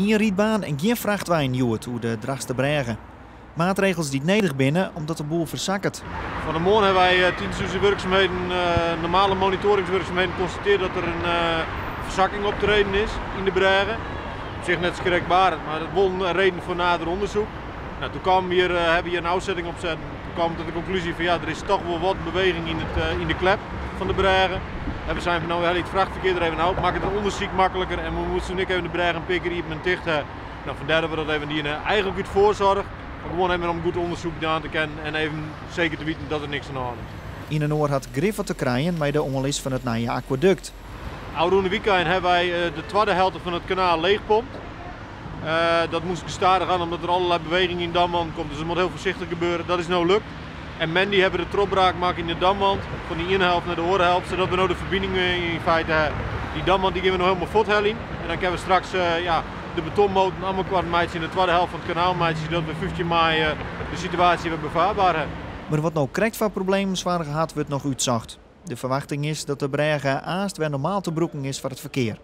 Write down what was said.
Een rietbaan en geen vrachtwijn joert hoe de Drachtster Bregen. Maatregels die nedig binnen omdat de boel verzakkert. Van de morgen hebben wij tijdens werkzaamheden, normale monitoringswerkzaamheden, geconstateerd dat er een verzakking optreden is in de Bregen. Op zich net schrikbarend, maar dat was een reden voor nader onderzoek. Nou, toen hebben we hier een uitzetting opzet. Toen kwam we tot de conclusie van ja, er is toch wel wat beweging in de klep van de Bregen. En we zijn van nou het vrachtverkeer er even uit, maakt het een onderzoek makkelijker en we moeten toen even de Bregen een pikker hier met dicht hebben. Nou, vandaar dat we dat even die eigenlijk uit voorzorg. Gewoon even om goed onderzoek gedaan te kennen en even zeker te weten dat er niks aan de hand is. In de Noord had Griffel te krijgen bij de ongelis van het nieuwe aquaduct. Oude weekend hebben wij de tweede helft van het kanaal leegpompt. Dat moest gestadig aan omdat er allerlei bewegingen in de damwand komt, dus dat moet heel voorzichtig gebeuren. Dat is nou lukt. En Mandy hebben de tropbraak gemaakt in de damwand, van die ene helft naar de andere helft, zodat we nou de verbindingen in feite hebben. Die damwand die gaan we nog helemaal vothellen en dan kunnen we straks de betonmotor allemaal kwart meidje in de tweede helft van het kanaal meidje, zodat we 15 mei de situatie weer bevaarbaar hebben. Maar wat nou krijgt van problemen zwaar gehad wordt nog uitzocht. De verwachting is dat de Bregen haast weer normaal te broeken is voor het verkeer.